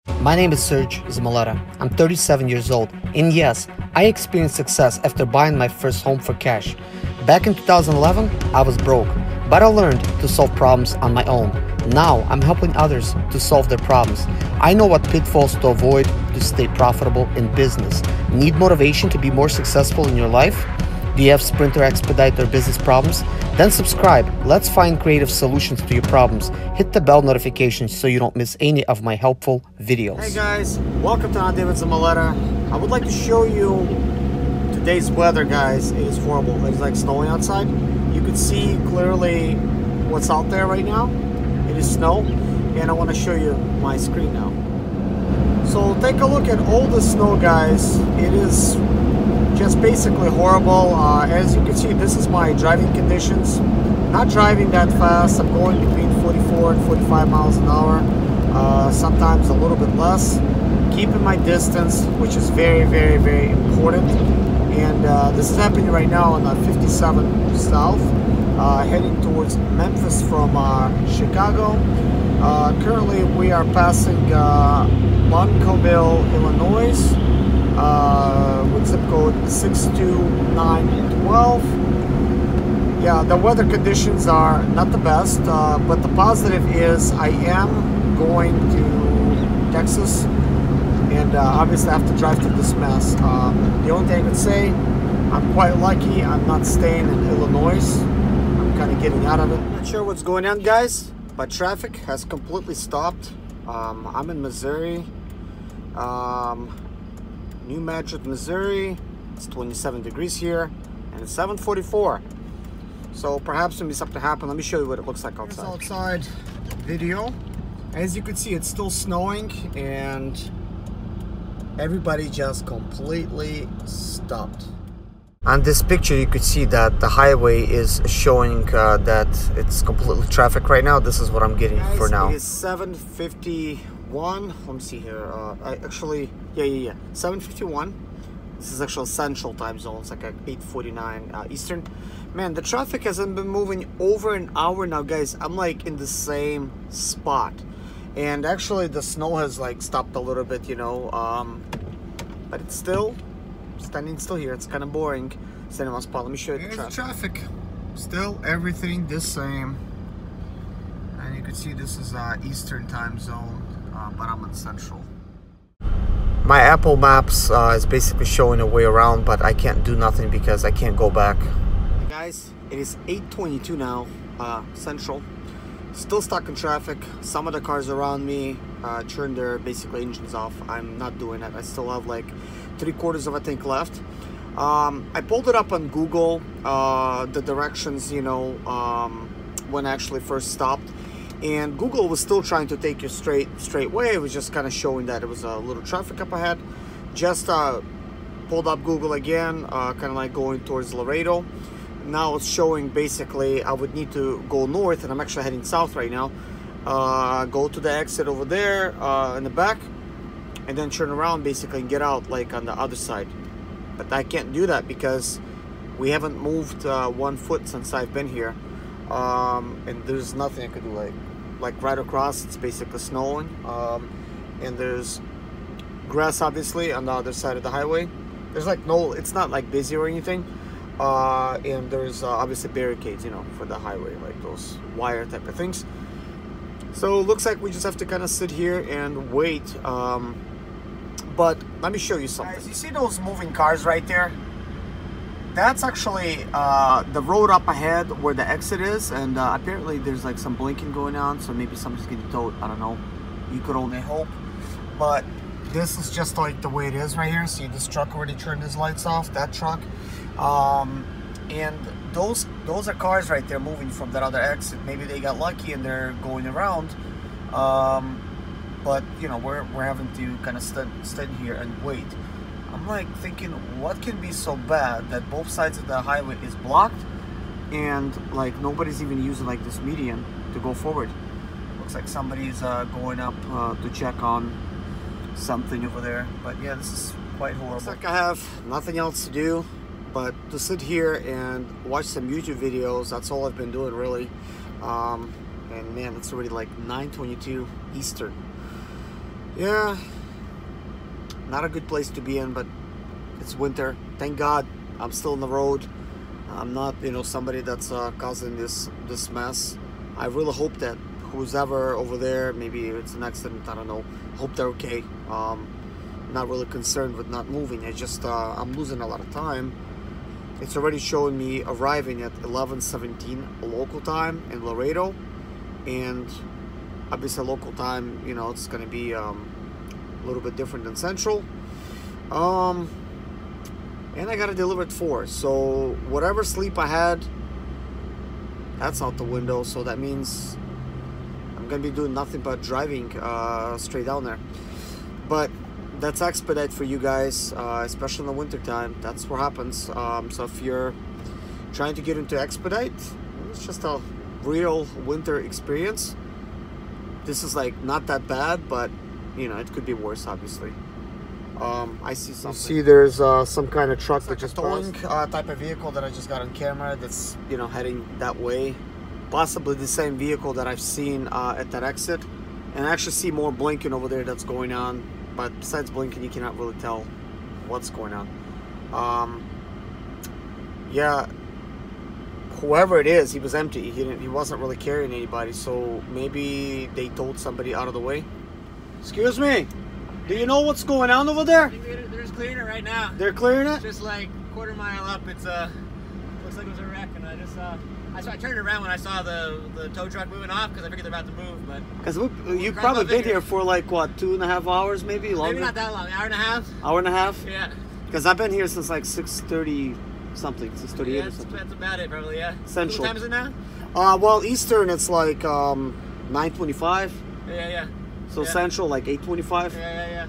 My name is Serge ZIMALETA. I'm 37 years old, and yes, I experienced success after buying my first home for cash. Back in 2011, I was broke, but I learned to solve problems on my own. Now, I'm helping others to solve their problems. I know what pitfalls to avoid to stay profitable in business. Need motivation to be more successful in your life? Do you have Sprinter, Expedite, or business problems? Then subscribe. Let's find creative solutions to your problems. Hit the bell notification so you don't miss any of my helpful videos. Hey guys, welcome to David ZIMALETA. I would like to show you today's weather, guys. It is horrible. It's like snowing outside. You can see clearly what's out there right now. It is snow, and I want to show you my screen now. So take a look at all the snow, guys. It is just basically horrible. As you can see, this is my driving conditions. Not driving that fast. I'm going between 44 and 45 miles an hour, sometimes a little bit less. Keeping my distance, which is very, very, very important. And this is happening right now on 57 South, heading towards Memphis from Chicago. Currently, we are passing Bonneville, Illinois, with zip code 62912. Yeah, the weather conditions are not the best, but the positive is I am going to Texas, and obviously I have to drive through this mess. The only thing I could say, I'm quite lucky I'm not staying in Illinois. I'm kind of getting out of it. Not sure what's going on, guys, but traffic has completely stopped. I'm in Missouri. New Madrid, Missouri. It's 27 degrees here, and it's 7:44. So perhaps maybe something happened. Let me show you what it looks like outside. Outside video. As you can see, it's still snowing, and everybody just completely stopped. On this picture, you could see that the highway is showing that it's completely traffic right now. This is what I'm getting for now. It is 7:51. Let me see here. Yeah. 7:51. This is actual Central Time Zone. It's like 8:49 Eastern. Man, the traffic hasn't been moving over an hour now, guys. I'm like in the same spot, and actually the snow has like stopped a little bit, you know. But it's still standing still here. It's kind of boring. Standing on spot. Let me show you the traffic. Still everything the same, and you can see this is Eastern Time Zone, but I'm in Central. My Apple Maps is basically showing a way around, but I can't do nothing because I can't go back. Hey guys, it is 8:22 now, Central. Still stuck in traffic. Some of the cars around me turned their basically engines off. I'm not doing it. I still have like 3/4 of a tank left. I pulled it up on Google, the directions, you know, when I actually first stopped. And Google was still trying to take you straight way. It was just kind of showing that it was a little traffic up ahead. Just pulled up Google again, kind of like going towards Laredo. Now it's showing basically I would need to go north, and I'm actually heading south right now. Go to the exit over there in the back, and then turn around basically and get out like on the other side. But I can't do that because we haven't moved 1 foot since I've been here. And there's nothing I could do. Like right across, it's basically snowing, and there's grass obviously on the other side of the highway. There's like no, it's not like busy or anything, and there's obviously barricades, you know, for the highway, like those wire type of things. So it looks like we just have to kind of sit here and wait. But let me show you something. Guys, you see those moving cars right there? That's actually the road up ahead where the exit is, and apparently there's like some blinking going on, so maybe somebody's getting towed. I don't know. You could only hope. But this is just like the way it is right here. See, this truck already turned his lights off. That truck, and those are cars right there moving from that other exit. Maybe they got lucky and they're going around. But you know, we're having to kind of stand here and wait. I'm like thinking, what can be so bad that both sides of the highway is blocked, and like nobody's even using like this median to go forward. Looks like somebody's going up to check on something over there. But yeah, this is quite horrible. Looks like I have nothing else to do but to sit here and watch some YouTube videos. That's all I've been doing really. And man, it's already like 9:22 Eastern. Yeah, not a good place to be in, but it's winter. Thank God I'm still on the road. I'm not, you know, somebody that's causing this mess. I really hope that who's ever over there, maybe it's an accident, I don't know, hope they're okay. Not really concerned with not moving. It's just I'm losing a lot of time. It's already showing me arriving at 11:17 local time in Laredo, and obviously local time, you know, it's going to be a little bit different than Central. And I got to deliver at 4, so whatever sleep I had, that's out the window. So that means I'm going to be doing nothing but driving straight down there. But that's Expedite for you guys, especially in the winter time. That's what happens. So if you're trying to get into Expedite, it's just a real winter experience. This is like not that bad, but you know, it could be worse, obviously. I see something. You see there's some kind of truck that just towing type of vehicle that I just got on camera that's, you know, heading that way. Possibly the same vehicle that I've seen at that exit. And I actually see more blinking over there that's going on. But besides blinking, you cannot really tell what's going on. Yeah, whoever it is, he was empty. He wasn't really carrying anybody. So maybe they told somebody out of the way. Excuse me. Do you know what's going on over there? I think they're just clearing it right now. They're clearing it? Just like quarter mile up. It's looks like it was a wreck, and I turned around when I saw the tow truck moving off because I figured they're about to move. But because you've probably been here for like what, 2.5 hours, maybe longer. Maybe not that long. Hour and a half. Hour and a half. Yeah. Because I've been here since like 6:30 something, 6:38 yeah, or something. That's about it, probably. Yeah. Central. What time is it now? Well, Eastern it's like 9:25. Yeah. So yeah. Central like 8:25. Yeah.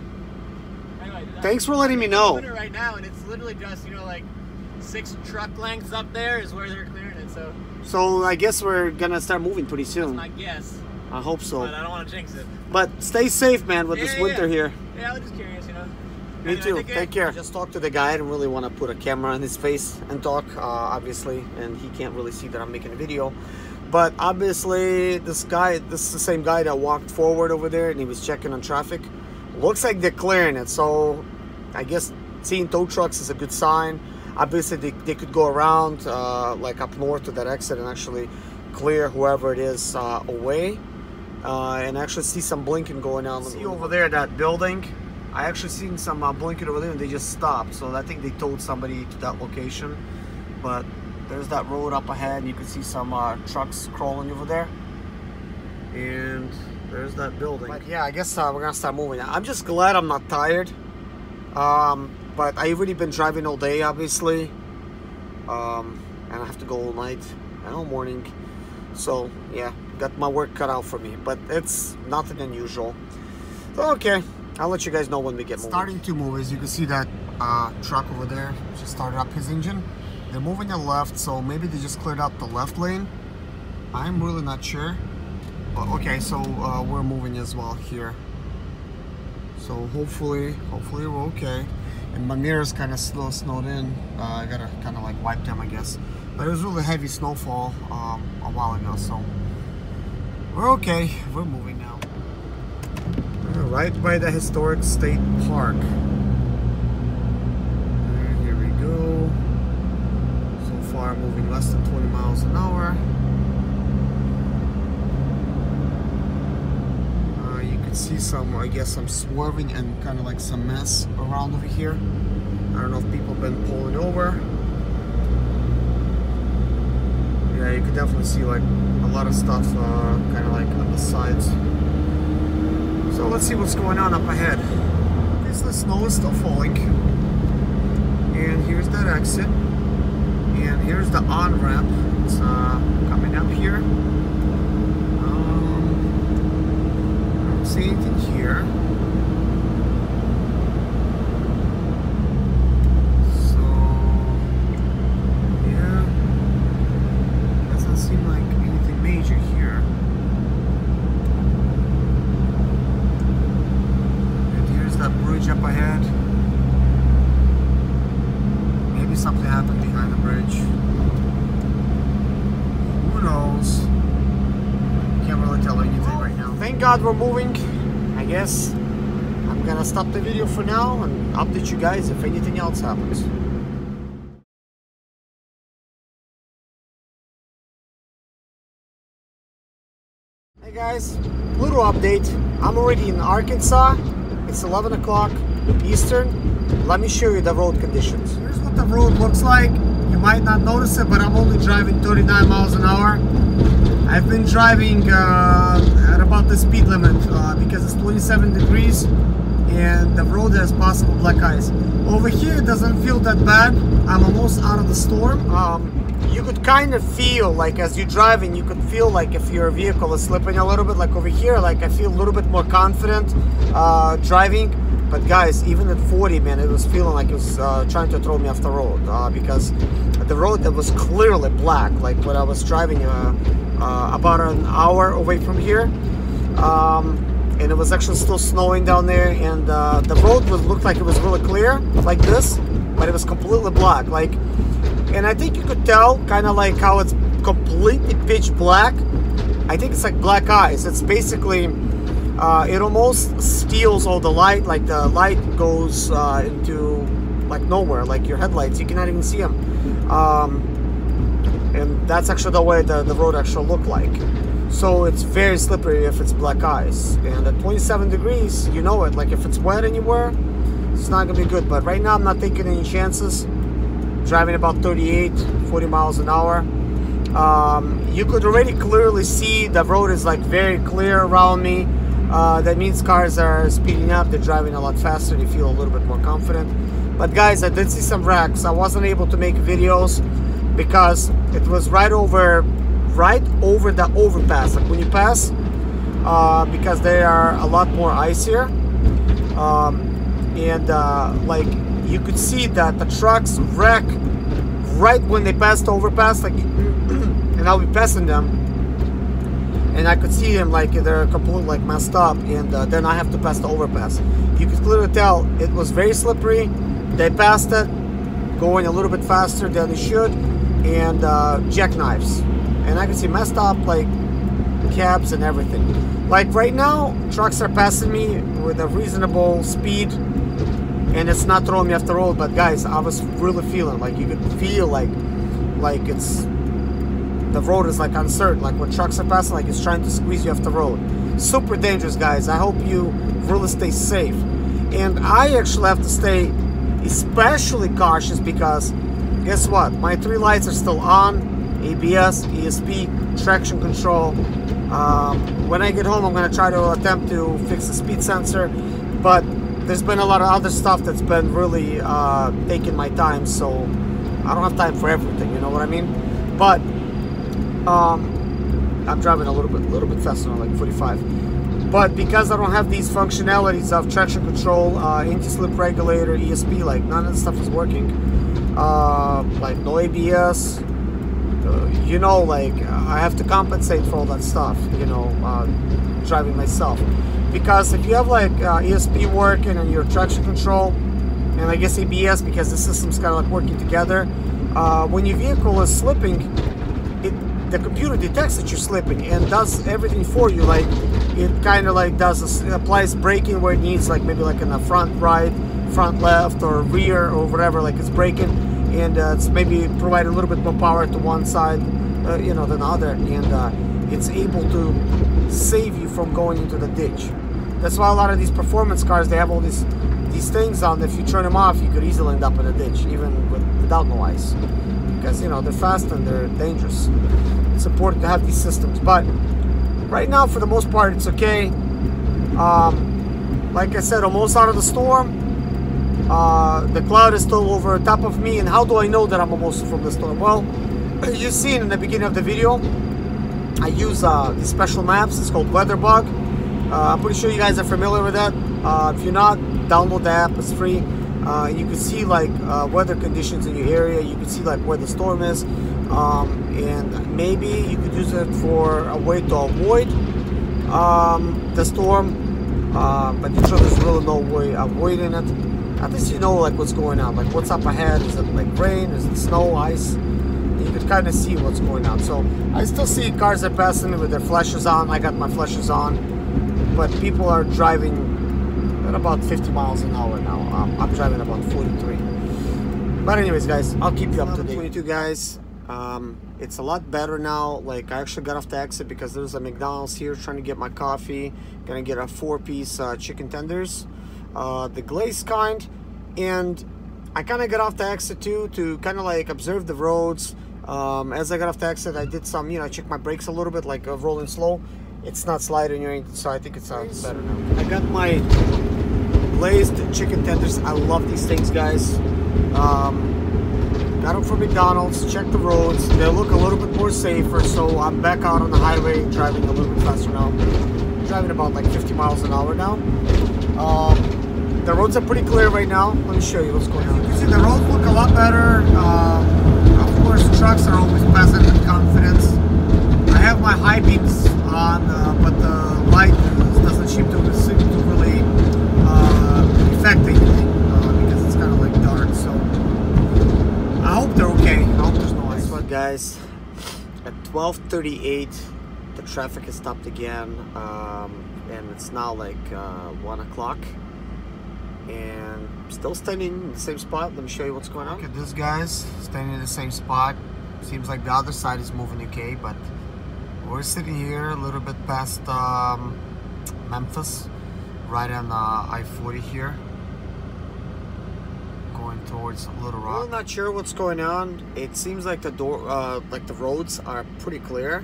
Anyway, thanks for letting me know. Right now, and it's literally just, you know, like 6 truck lengths up there is where they're clearing it. So I guess we're gonna start moving pretty soon. That's my guess. I hope so. But I don't want to jinx it. But stay safe, man, with this winter here. Yeah, I was just curious, you know. Me too. Take care. I just talked to the guy. I didn't really want to put a camera on his face and talk, obviously, and he can't really see that I'm making a video. But obviously, this is the same guy that walked forward over there, and he was checking on traffic. Looks like they're clearing it, so I guess seeing tow trucks is a good sign. Obviously, they could go around like up north to that exit and actually clear whoever it is away, and actually see some blinking going on. See over there, that building. I actually seen some blinking over there, and they just stopped. So I think they towed somebody to that location. But there's that road up ahead, and you can see some trucks crawling over there. And there's that building. But yeah, I guess we're gonna start moving. I'm just glad I'm not tired. But I've already been driving all day, obviously. And I have to go all night and all morning. So yeah, got my work cut out for me. But it's nothing unusual. So okay, I'll let you guys know when we get moving. Starting to move, as you can see that truck over there just started up his engine. They're moving to the left, so maybe they just cleared out the left lane. I'm really not sure. But okay, so we're moving as well here. So hopefully we're okay. And my mirror's kind of still snowed in. I gotta kind of like wipe them, I guess. But it was really heavy snowfall a while ago, so we're okay. We're moving now. Right by the historic state park. And here we go. So far, moving less than 20 miles an hour. You can see some, I guess, some swerving and kind of like some mess around over here. I don't know if people have been pulling over. Yeah, you can definitely see like a lot of stuff kind of like on the sides. So let's see what's going on up ahead. The snow is still falling. And here's that exit. And here's the on-ramp. It's coming up here. I don't see anything here. So, yeah. Doesn't seem like anything major here. That bridge up ahead. Maybe something happened behind the bridge. Who knows? Can't really tell anything right now. Thank God we're moving, I guess. gonna stop the video for now and update you guys if anything else happens. Hey guys, little update. I'm already in Arkansas. It's 11 o'clock Eastern. Let me show you the road conditions. Here's what the road looks like. You might not notice it, but I'm only driving 39 miles an hour. I've been driving at about the speed limit because it's 27 degrees and the road has possible black ice. Over here it doesn't feel that bad. I'm almost out of the storm. You could kind of feel like as you're driving, you could feel like if your vehicle is slipping a little bit, like over here, like I feel a little bit more confident driving. But guys, even at 40, man, it was feeling like it was trying to throw me off the road because the road that was clearly black, like when I was driving about an hour away from here, and it was actually still snowing down there, and the road looked like it was really clear, like this, but it was completely black, like. And I think you could tell kind of like how it's completely pitch black. I think it's like black ice. It's basically, it almost steals all the light. Like the light goes into like nowhere, like your headlights. You cannot even see them. And that's actually the way the road actually looked like. So it's very slippery if it's black ice. And at 27 degrees, you know it. Like if it's wet anywhere, it's not going to be good. But right now I'm not taking any chances. Driving about 38, 40 miles an hour. You could already clearly see the road is like very clear around me. That means cars are speeding up, they're driving a lot faster, you feel a little bit more confident. But guys, I did see some wrecks. I wasn't able to make videos because it was right over the overpass. Like when you pass, because they are a lot more icier. Like you could see that the trucks wreck right when they passed the overpass, like, and I'll be passing them, and I could see them like they're completely like messed up, and then I have to pass the overpass. You could clearly tell it was very slippery. They passed it, going a little bit faster than they should, and jackknives, and I could see messed up like cabs and everything. Like right now, trucks are passing me with a reasonable speed. And it's not throwing me off the road, but guys, I was really feeling like you could feel like it's the road is like uncertain, like when trucks are passing, like it's trying to squeeze you off the road. Super dangerous, guys. I hope you really stay safe. And I actually have to stay especially cautious because guess what? My 3 lights are still on: ABS, ESP, traction control. When I get home, I'm going to try to attempt to fix the speed sensor, but there's been a lot of other stuff that's been really taking my time, so I don't have time for everything, you know what I mean? But I'm driving a little bit faster, like 45. But because I don't have these functionalities of traction control, anti-slip regulator, ESP, like none of the stuff is working. Like no ABS, you know, like I have to compensate for all that stuff, you know, driving myself. Because if you have like ESP working and your traction control, and I guess ABS, because the system's kind of like working together, when your vehicle is slipping, the computer detects that you're slipping and does everything for you. Like it kind of like applies braking where it needs, like maybe like in the front right, front left, or rear, or whatever. Like it's braking, and it's maybe providing a little bit more power to one side, you know, than the other, and it's able to save you from going into the ditch. That's why a lot of these performance cars, they have all these things on. If you turn them off, you could easily end up in a ditch, even without no ice, because you know they're fast and they're dangerous. It's important to have these systems, but right now, for the most part, it's okay. Like I said, almost out of the storm. The cloud is still over top of me, and how do I know that I'm almost from the storm? Well, you've seen in the beginning of the video, I use these special maps. It's called Weather Bug. I'm pretty sure you guys are familiar with that. If you're not, download the app. It's free. You can see like weather conditions in your area. You can see like where the storm is, and maybe you could use it for a way to avoid the storm. But you sure there's really no way avoiding it. At least you know like what's going on, like what's up ahead. Is it like rain? Is it snow, ice? You could kind of see what's going on. So I still see cars are passing me with their flashes on. I got my flashes on, but people are driving at about 50 miles an hour now. I'm driving about 43. But anyways, guys, I'll keep you up to date. 22, guys. It's a lot better now. Like, I actually got off the exit because there's a McDonald's here trying to get my coffee. Gonna get a 4-piece chicken tenders, the glazed kind. And I kind of got off the exit too to kind of like observe the roads. As I got off the exit, I did some, you know, check my brakes a little bit, like rolling slow. It's not sliding or anything, so I think it's better now. I got my glazed chicken tenders. I love these things, guys. Got them from McDonald's. Check the roads. They look a little bit more safer, so I'm back out on the highway, driving a little bit faster now. I'm driving about like 50 miles an hour now. The roads are pretty clear right now. Let me show you what's going on. You can see the roads look a lot better. Of course, trucks are always pleasant and confident. I have my high beams on, but the light doesn't seem to really affect anything because it's kind of like dark. So I hope they're okay. I hope there's no ice. Guess what, guys? At 12:38, the traffic has stopped again, and it's now like 1 o'clock. And still standing in the same spot. Let me show you what's going on. Look at this, guys, standing in the same spot. Seems like the other side is moving okay, but we're sitting here a little bit past Memphis, right on I-40 here, going towards Little Rock. I'm not sure what's going on. It seems like the roads are pretty clear,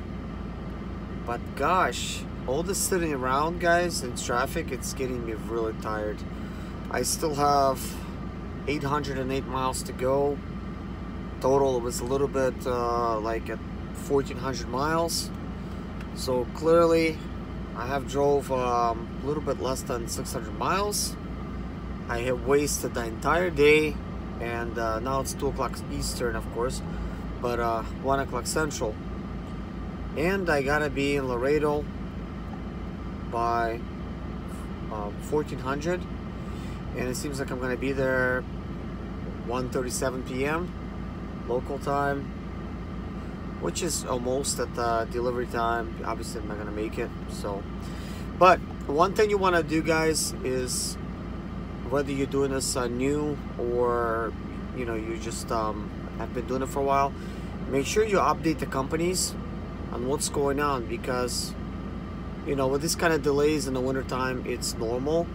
but gosh, all this sitting around, guys, in traffic, it's getting me really tired. I still have 808 miles to go. Total, it was a little bit like at 1,400 miles. So clearly, I have drove a little bit less than 600 miles. I have wasted the entire day, and now it's 2 o'clock Eastern, of course, but 1 o'clock Central. And I gotta be in Laredo by 1400. And it seems like I'm going to be there 1:37 p.m. local time, which is almost at the delivery time. Obviously, I'm not going to make it. So, but one thing you want to do, guys, is whether you're doing this new or you know you just have been doing it for a while, make sure you update the companies on what's going on, because you know with this kind of delays in the wintertime, it's normal.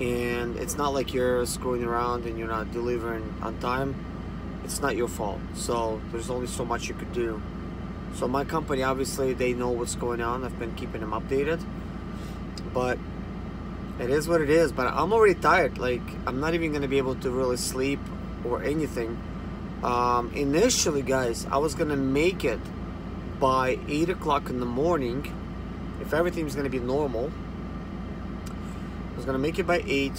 And it's not like you're screwing around and you're not delivering on time. It's not your fault. So there's only so much you could do. So my company, obviously, they know what's going on. I've been keeping them updated. But it is what it is. But I'm already tired. Like, I'm not even going to be able to really sleep or anything. Initially, guys, I was going to make it by 8 o'clock in the morning. If everything's going to be normal. I was gonna make it by 8,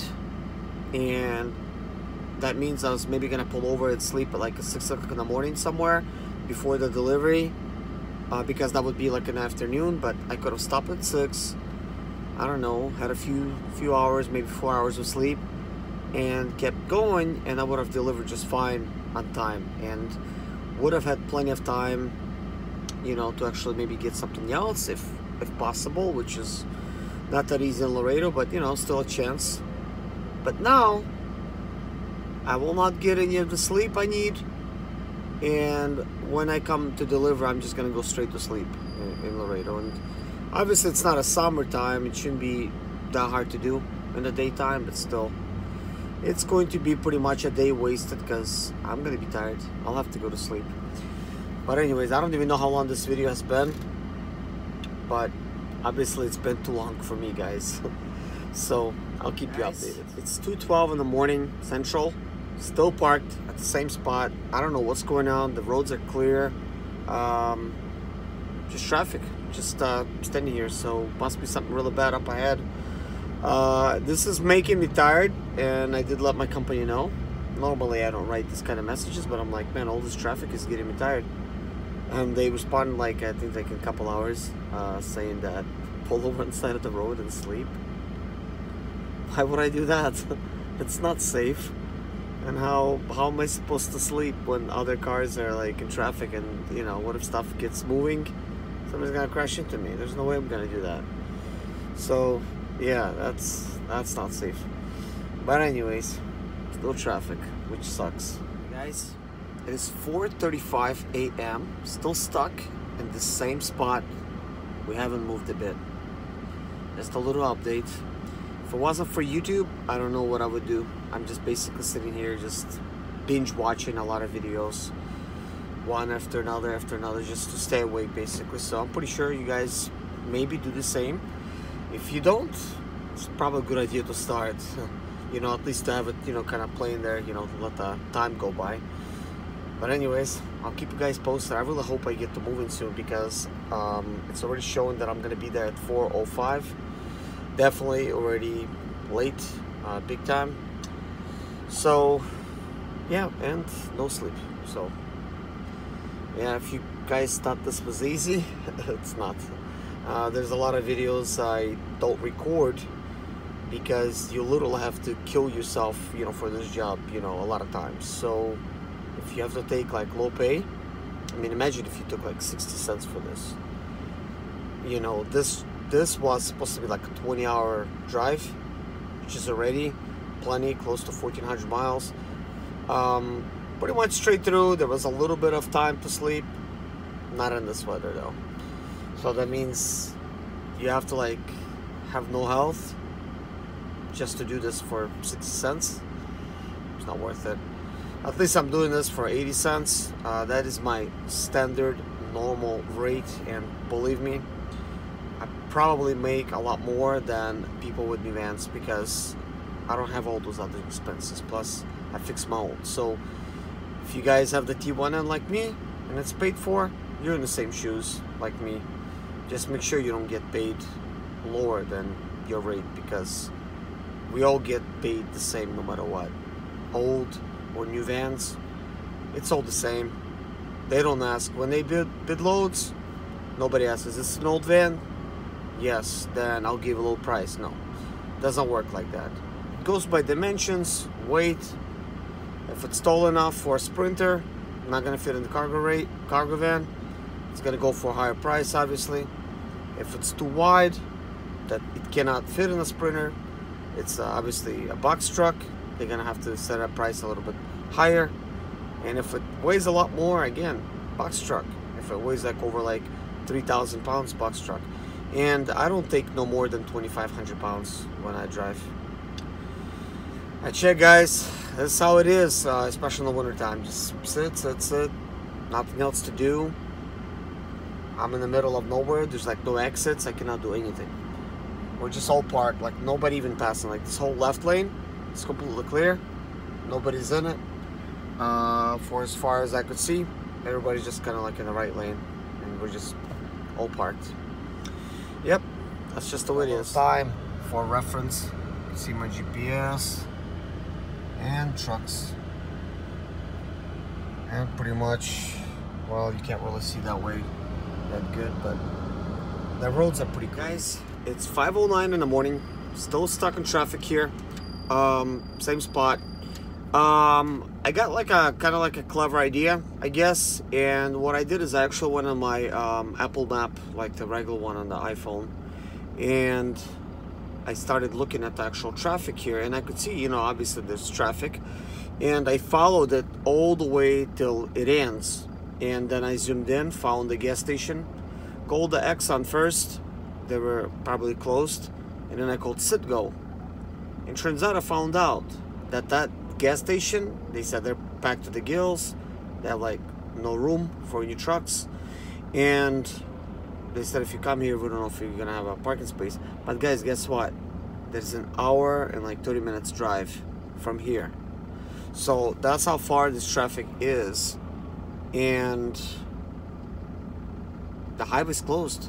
and that means I was maybe gonna pull over and sleep at like 6 o'clock in the morning somewhere before the delivery, because that would be like an afternoon. But I could have stopped at 6. I don't know, had a few hours, maybe 4 hours of sleep, and kept going, and I would have delivered just fine on time, and would have had plenty of time, you know, to actually maybe get something else if possible, which is not that easy in Laredo, but you know, still a chance. But now I will not get any of the sleep I need, and when I come to deliver, I'm just gonna go straight to sleep in Laredo. And obviously it's not a summertime, it shouldn't be that hard to do in the daytime, but still it's going to be pretty much a day wasted because I'm gonna be tired. I'll have to go to sleep. But anyways, I don't even know how long this video has been, but obviously it's been too long for me, guys. So I'll keep you updated. It's 2:12 in the morning Central, still parked at the same spot. I don't know what's going on. The roads are clear, just traffic, just standing here. So must be something really bad up ahead. This is making me tired, and I did let my company know. Normally I don't write this kind of messages, but I'm like, man, all this traffic is getting me tired. And they responded like, I think like in a couple hours, saying that pull over on the side of the road and sleep. Why would I do that? It's not safe. And how am I supposed to sleep when other cars are like in traffic, and you know, what if stuff gets moving? Somebody's gonna crash into me. There's no way I'm gonna do that. So yeah, that's not safe. But anyways, still traffic, which sucks. Guys, it is 4:35 a.m. Still stuck in the same spot. We haven't moved a bit. Just a little update. If it wasn't for YouTube, I don't know what I would do. I'm just basically sitting here just binge watching a lot of videos, one after another, just to stay awake basically. So I'm pretty sure you guys maybe do the same. If you don't, it's probably a good idea to start. You know, at least to have it, you know, kind of playing there, you know, to let the time go by. But anyways, I'll keep you guys posted. I really hope I get to moving soon, because it's already showing that I'm gonna be there at 4:05. Definitely already late, big time. So yeah, and no sleep. So yeah, if you guys thought this was easy, it's not. There's a lot of videos I don't record because you literally have to kill yourself, you know, for this job, you know, a lot of times. So if you have to take like low pay, I mean, imagine if you took like 60 cents for this. You know, this was supposed to be like a 20-hour drive, which is already plenty, close to 1,400 miles. Pretty much straight through. There was a little bit of time to sleep, not in this weather though. So that means you have to like have no health just to do this for 60 cents. It's not worth it. At least I'm doing this for 80 cents. That is my standard normal rate, and believe me, I probably make a lot more than people with minivans because I don't have all those other expenses. Plus I fix my own. So if you guys have the T1N like me and it's paid for, you're in the same shoes like me. Just make sure you don't get paid lower than your rate, because we all get paid the same no matter what. Old or new vans, it's all the same. They don't ask. When they bid loads, nobody asks, is this an old van? Yes, then I'll give a low price. No, it doesn't work like that. It goes by dimensions, weight. If it's tall enough for a Sprinter, not gonna fit in the cargo van, it's gonna go for a higher price, obviously. If it's too wide, that it cannot fit in a Sprinter, it's obviously a box truck, they're gonna have to set that price a little bit higher. And if it weighs a lot more, again, box truck. If it weighs like over like 3,000 pounds, box truck. And I don't take no more than 2,500 pounds when I drive. I check, guys. That's how it is, especially in the winter time. Just sit, nothing else to do. I'm in the middle of nowhere. There's like no exits. I cannot do anything. We're just all parked, like nobody even passing. Like this whole left lane is completely clear. Nobody's in it. For as far as I could see, everybody's just kind of like in the right lane, and we're just all parked. Yep, that's just the way it is. Time for reference. You can see my GPS and trucks, and pretty much, well, you can't really see that way that good, but the roads are pretty good. Guys, it's 5:09 in the morning, still stuck in traffic here. Same spot. I got like a kind of like a clever idea, I guess, and what I did is I actually went on my Apple map, like the regular one on the iPhone, and I started looking at the actual traffic here, and I could see, you know, obviously there's traffic, and I followed it all the way till it ends, and then I zoomed in, found the gas station, called the Exxon first. They were probably closed, and then I called Citgo, and turns out I found out that gas station, they said they're packed to the gills, they have like no room for new trucks, and they said if you come here, we don't know if you're gonna have a parking space. But guys, guess what? There's an hour and like 30 minutes drive from here. So that's how far this traffic is, and the highway's closed.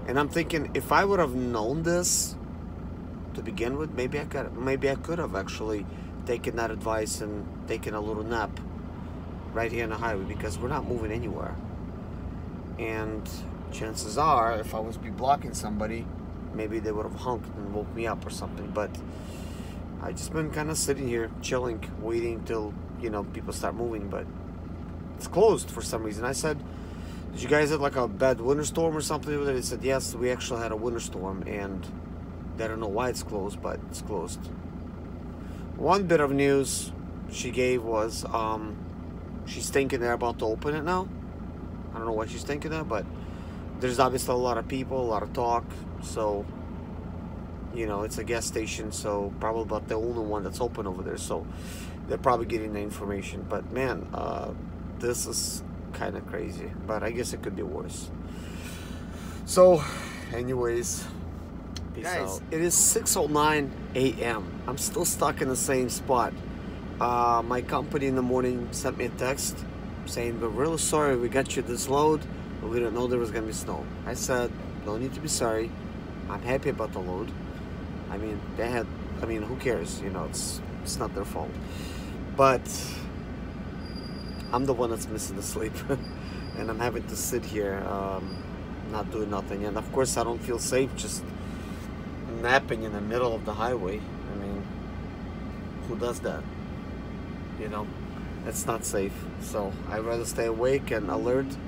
And I'm thinking, if I would have known this to begin with, maybe I could have actually taken that advice and taken a little nap right here on the highway, because we're not moving anywhere. And chances are, if I was blocking somebody, maybe they would have honked and woke me up or something. But I just been kind of sitting here chilling, waiting till, you know, people start moving. But it's closed for some reason. I said, did you guys have like a bad winter storm or something? They said yes, we actually had a winter storm, and they don't know why it's closed, but it's closed. one bit of news she gave was she's thinking they're about to open it now. I don't know what she's thinking of, but there's obviously a lot of people, a lot of talk. So, you know, it's a gas station, so probably about the only one that's open over there. So they're probably getting the information. But man, this is kind of crazy. But I guess it could be worse. So, anyways, peace out. It is 6:09 a.m. I'm still stuck in the same spot. My company in the morning sent me a text saying, "We're really sorry we got you this load, but we didn't know there was gonna be snow." I said, "No need to be sorry. I'm happy about the load. I mean, who cares? You know, it's not their fault. But I'm the one that's missing the sleep, and I'm having to sit here, not doing nothing. And of course, I don't feel safe just napping in the middle of the highway. I mean, who does that? You know, it's not safe. So I'd rather stay awake and alert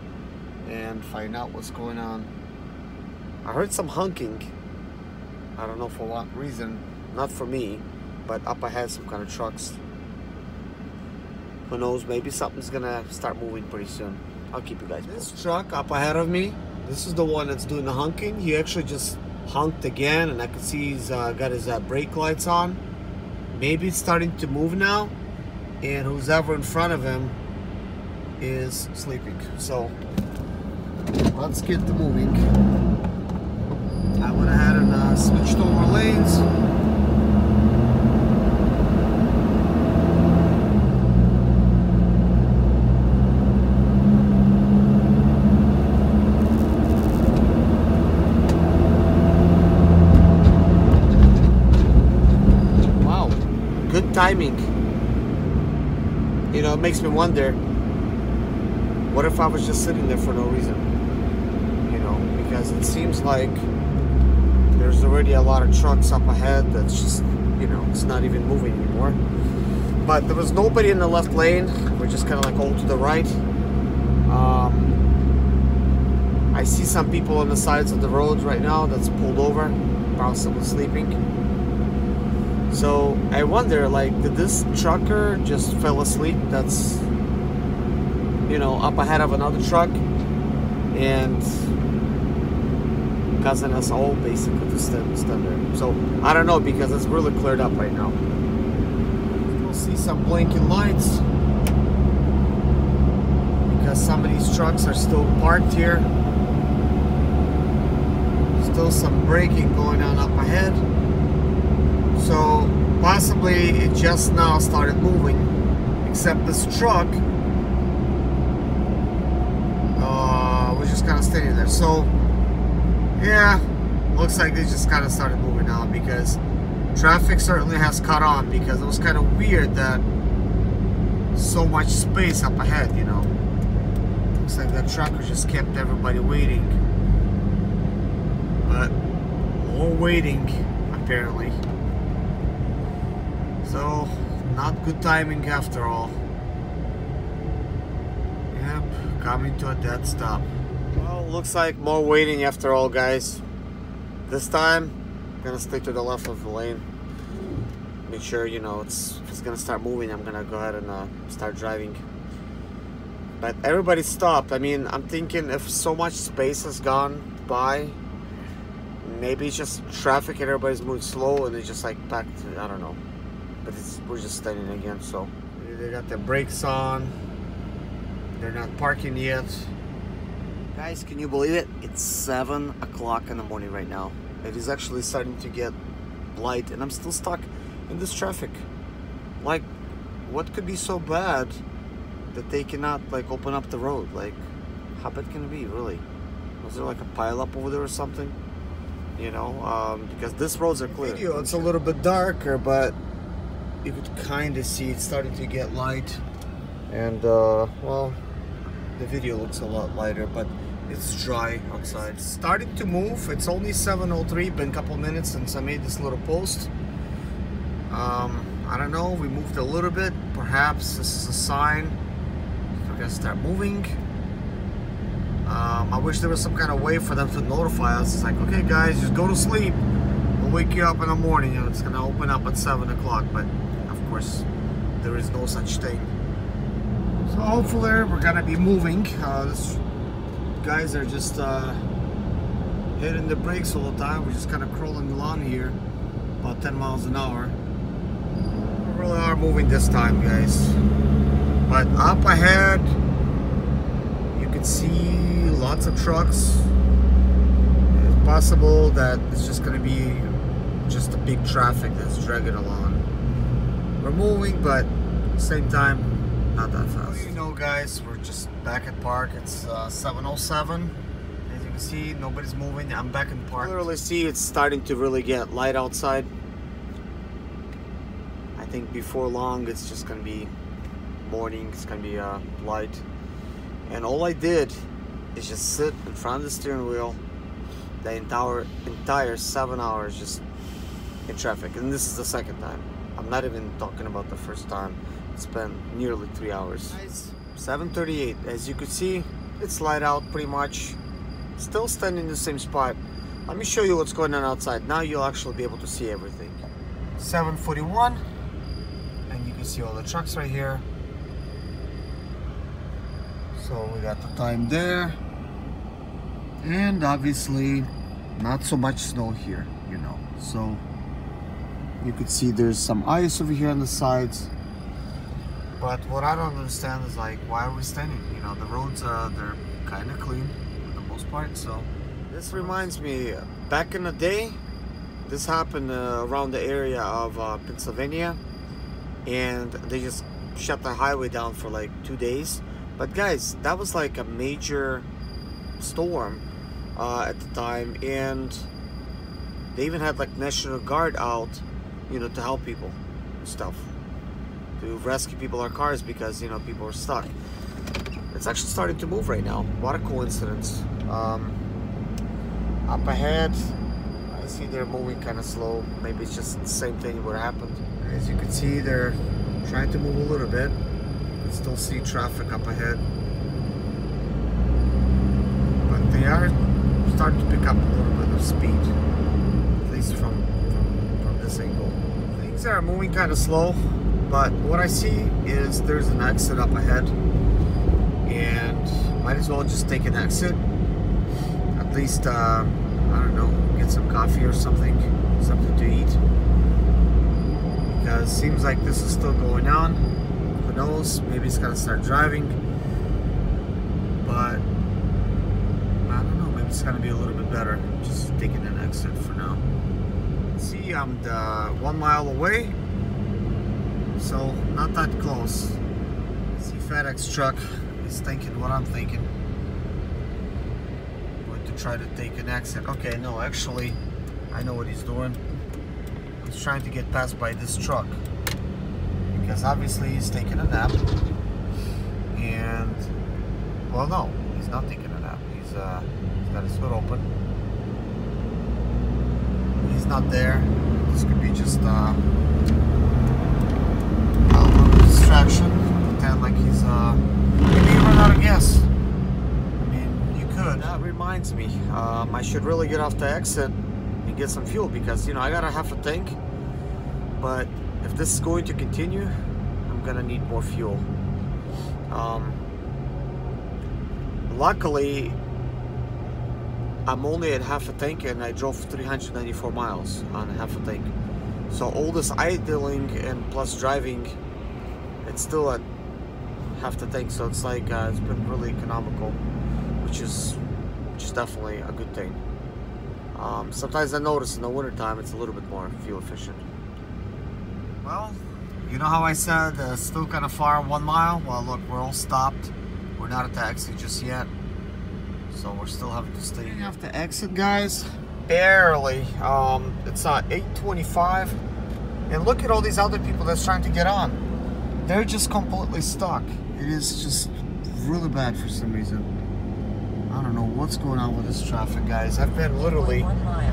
and find out what's going on. I heard some honking. I don't know for what reason. Not for me, but up ahead, some kind of trucks. Who knows? Maybe something's gonna start moving pretty soon. I'll keep you guys posted. This truck up ahead of me, this is the one that's doing the honking. He actually just honked again, and I can see he's got his brake lights on. Maybe it's starting to move now, and who's ever in front of him is sleeping. So let's get to moving. I went ahead and switched over lanes. Wow, good timing. You know, it makes me wonder, what if I was just sitting there for no reason? You know, because it seems like there's already a lot of trucks up ahead that's just, you know, it's not even moving anymore. But there was nobody in the left lane. We're just kind of like all to the right. I see some people on the sides of the road right now that's pulled over, possibly sleeping. So I wonder, like, did this trucker just fell asleep that's, you know, up ahead of another truck and causing us all basically to stand there. So I don't know, because it's really cleared up right now. You'll see some blinking lights because some of these trucks are still parked here. Still some braking going on up ahead. So possibly it just now started moving, except this truck was just kind of standing there. So yeah, looks like they just kind of started moving now, because traffic certainly has caught on, because it was kind of weird that so much space up ahead, you know. Looks like that trucker just kept everybody waiting. But more waiting, apparently. So, not good timing after all. Yep, coming to a dead stop. Well, looks like more waiting after all, guys. This time, I'm gonna stick to the left of the lane. Make sure, you know, if it's gonna start moving, I'm gonna go ahead and start driving. But everybody stopped. I mean, I'm thinking if so much space has gone by, maybe it's just traffic and everybody's moving slow and it's just like back to, I don't know. But we're just standing again, so. They got their brakes on. They're not parking yet. Guys, can you believe it? It's 7 o'clock in the morning right now. It is actually starting to get light and I'm still stuck in this traffic. Like, what could be so bad that they cannot, like, open up the road? Like, how bad can it be, really? Was there like a pile up over there or something? You know, because this roads are clear. It's a little bit darker, but you could kind of see it's starting to get light. And, well, the video looks a lot lighter, but it's dry outside. It's starting to move. It's only 7:03, been a couple minutes since I made this little post. I don't know, we moved a little bit. Perhaps this is a sign we're gonna start moving. I wish there was some kind of way for them to notify us. It's like, okay guys, just go to sleep. We'll wake you up in the morning and it's gonna open up at 7 o'clock. But of course, there is no such thing. So hopefully we're gonna be moving. These guys are just hitting the brakes all the time. We're just kind of crawling along here, about 10 miles an hour. We really are moving this time, guys. But up ahead, you can see lots of trucks. It's possible that it's just going to be just a big traffic that's dragging along. We're moving, but at the same time, not that fast. You know, guys, we're just back at park. It's 7:07. As you can see, nobody's moving. I'm back in park. Literally see it's starting to really get light outside. I think before long it's just gonna be morning. It's gonna be light. And all I did is just sit in front of the steering wheel the entire 7 hours just in traffic. And this is the second time. I'm not even talking about the first time. It's been nearly 3 hours. 7:38. As you can see, it's light out pretty much. Still standing in the same spot. Let me show you what's going on outside. Now you'll actually be able to see everything. 7:41, and you can see all the trucks right here. So we got the time there, and obviously not so much snow here, you know. So you could see there's some ice over here on the sides. But what I don't understand is, like, why are we standing? You know, the roads they're kind of clean for the most part. So this reminds me, back in the day, this happened around the area of Pennsylvania, and they just shut the highway down for like 2 days. But guys, that was like a major storm at the time, and they even had like National Guard out, you know, to help people and stuff, to rescue people out of cars, because, you know, people were stuck. It's actually starting to move right now. What a coincidence. Up ahead, I see they're moving kind of slow. Maybe it's just the same thing what happened. As you can see, they're trying to move a little bit. You can still see traffic up ahead, but they are starting to pick up a little bit of speed, at least from this angle. Things are moving kind of slow, but what I see is there's an exit up ahead, and might as well just take an exit. At least, I don't know, get some coffee or something to eat. Because it seems like this is still going on. Who knows, maybe it's gonna start driving. But, I don't know, maybe it's gonna be a little bit better. Just taking an exit for now. See, I'm 1 mile away. So, not that close. See, FedEx truck is thinking what I'm thinking. Going to try to take an exit. Okay, no, actually, I know what he's doing. He's trying to get passed by this truck, because obviously he's taking a nap. And, well, no, he's not taking a nap. He's got his hood open. He's not there. This could be just a little distraction. Pretend like he's maybe he ran out of gas. I mean, you could. That reminds me, I should really get off the exit and get some fuel, because, you know, I got a half a tank, but if this is going to continue, I'm gonna need more fuel. Luckily, I'm only at half a tank, and I drove 394 miles on half a tank. So all this idling and plus driving, it's still at half the tank. So it's like it's been really economical, which is definitely a good thing. Sometimes I notice in the wintertime it's a little bit more fuel efficient. Well, you know how I said still kind of far, 1 mile? Well, look, we're all stopped. We're not at the exit just yet, so we're still having to stay. We have to exit, guys. Barely. It's 8:25, and look at all these other people that's trying to get on. They're just completely stuck. It is just really bad for some reason. I don't know what's going on with this traffic, guys. I've been literally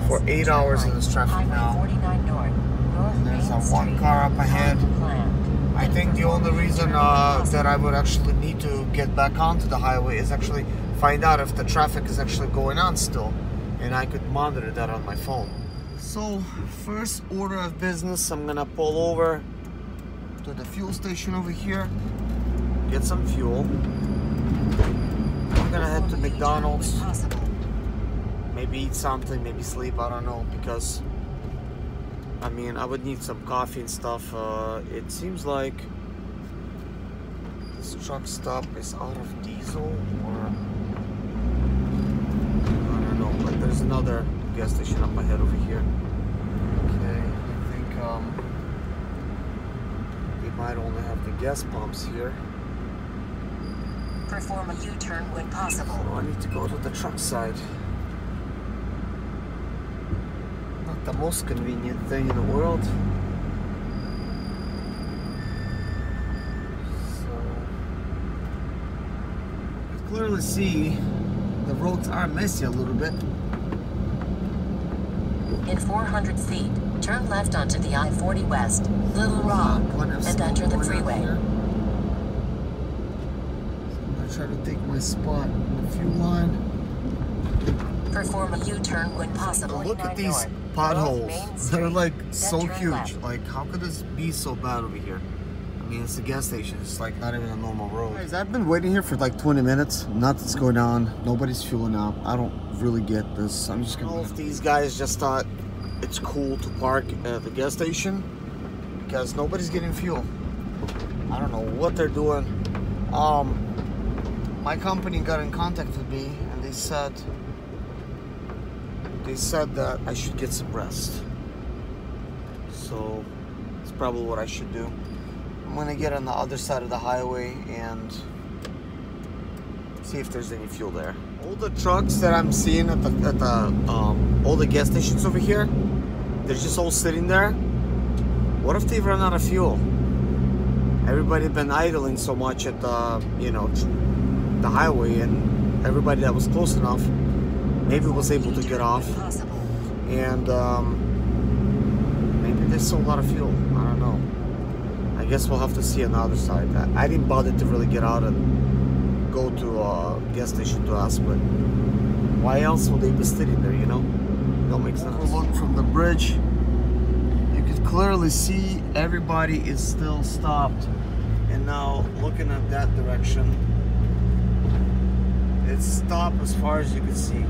for 8 hours in this traffic now. And there's one car up ahead. I think the only reason that I would actually need to get back onto the highway is actually find out if the traffic is actually going on still, and I could monitor that on my phone. So first order of business, I'm gonna pull over to the fuel station over here, get some fuel. I'm gonna head to McDonald's, maybe eat something, maybe sleep, I don't know, because I mean I would need some coffee and stuff. It seems like this truck stop is out of diesel, or I don't know, but there's another gas station up ahead over here. Okay, I think they might only have the gas pumps here. Perform a U-turn when possible. So I need to go to the truck side. Not the most convenient thing in the world. So you can clearly see the roads are messy a little bit. In 400 feet, turn left onto the I-40 West, Little Rock, and enter the freeway. Try to take my spot in the fuel line. Perform a U-turn when possible. Look at these potholes. They're like so huge. Like, how could this be so bad over here? I mean, it's a gas station. It's like not even a normal road. Guys, I've been waiting here for like 20 minutes. Nothing's going on. Nobody's fueling up. I don't really get this. I'm just gonna. All of these guys just thought it's cool to park at the gas station because nobody's getting fuel. I don't know what they're doing. My company got in contact with me and they said that I should get some rest. So it's probably what I should do. I'm gonna get on the other side of the highway and see if there's any fuel there. All the trucks that I'm seeing at all the gas stations over here, they're just all sitting there. What if they've run out of fuel? Everybody been idling so much at the, you know, the highway, and everybody that was close enough maybe was able to get off, and maybe there's still a lot of fuel. I don't know. I guess we'll have to see on the other side. I didn't bother to really get out and go to a gas station to ask, but why else would they be sitting there, you know? It don't make sense. Look from the bridge, you can clearly see everybody is still stopped, and now looking at that direction, it's stopped as far as you can see.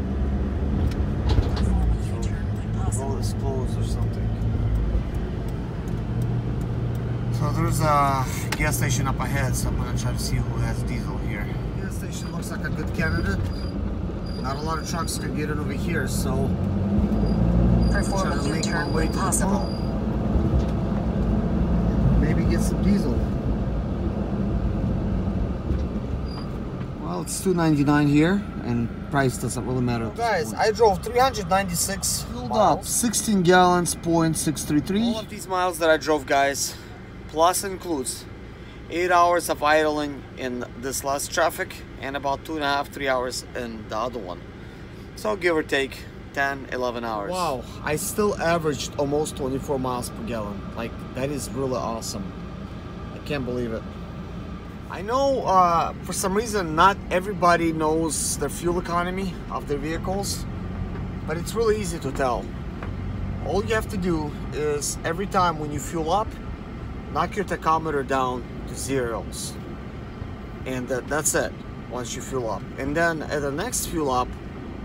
So, road is closed or something. So there's a gas station up ahead, so I'm gonna try to see who has diesel here. Gas station looks like a good candidate. Not a lot of trucks can get in over here, so perform a U-turn when possible. Maybe get some diesel. Well, it's $2.99 here, and price doesn't really matter. Guys, I drove 396, filled up 16 gallons, 0.633. All of these miles that I drove, guys, plus includes 8 hours of idling in this last traffic and about 2.5, 3 hours in the other one. So give or take 10, 11 hours. Wow, I still averaged almost 24 miles per gallon. Like, that is really awesome. I can't believe it. I know for some reason not everybody knows the fuel economy of their vehicles, but it's really easy to tell. All you have to do is every time when you fuel up, knock your tachometer down to zeros, and that's it once you fuel up. And then at the next fuel up,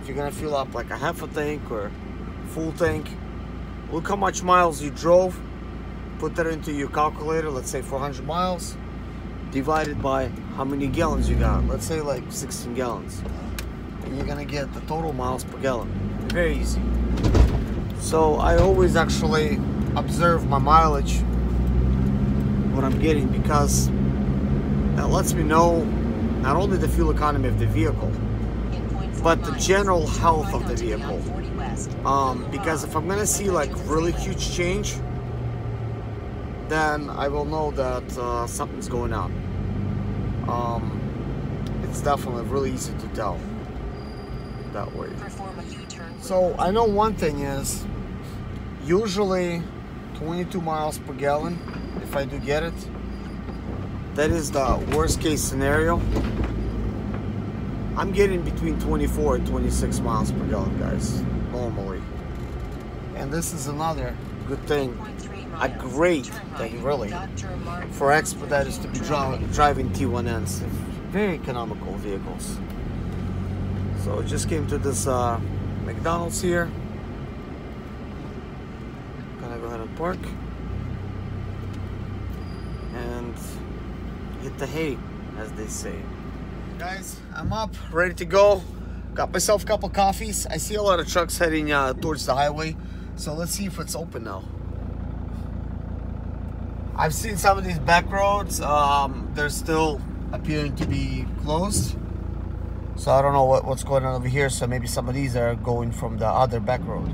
if you're gonna fuel up like a half a tank or full tank, look how much miles you drove, put that into your calculator, let's say 400 miles, divided by how many gallons you got, let's say like 16 gallons, and you're gonna get the total miles per gallon. Very easy. So I always actually observe my mileage, what I'm getting, because that lets me know not only the fuel economy of the vehicle, but the general health of the vehicle. Because if I'm gonna see like really huge change, then I will know that something's going on. It's definitely really easy to tell that way. So I know one thing is, usually 22 miles per gallon, if I do get it, that is the worst case scenario. I'm getting between 24 and 26 miles per gallon, guys, normally. And this is another good thing a great thing, really, for expediters to be driving T1Ns. Very economical vehicles. So I just came to this McDonald's here. Gonna go ahead and park and hit the hay, as they say. Guys, I'm up, ready to go. Got myself a couple coffees. I see a lot of trucks heading towards the highway, so let's see if it's open now. I've seen some of these back roads. They're still appearing to be closed, so I don't know what's going on over here. So maybe some of these are going from the other back road.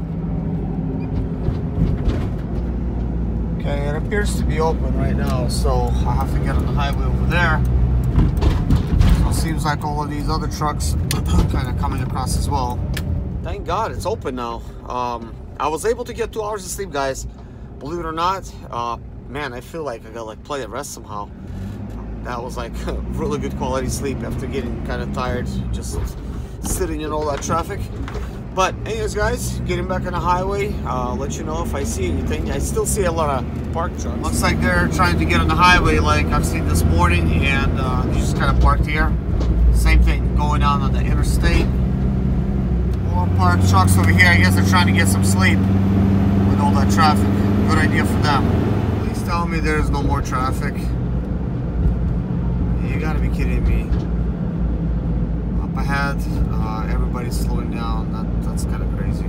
Okay, it appears to be open right now, so I have to get on the highway over there. So it seems like all of these other trucks kind of coming across as well. Thank God it's open now. I was able to get 2 hours of sleep, guys. Believe it or not, man, I feel like I got like plenty of rest somehow. That was like really good quality sleep after getting kind of tired, just sitting in all that traffic. But anyways, guys, getting back on the highway, I'll let you know if I see anything. I still see a lot of parked trucks. Looks like they're trying to get on the highway like I've seen this morning, and they just kind of parked here. Same thing going on the interstate. More parked trucks over here. I guess they're trying to get some sleep with all that traffic. Good idea for them. Please tell me there's no more traffic. You gotta be kidding me. Up ahead, everybody's slowing down. That's kind of crazy.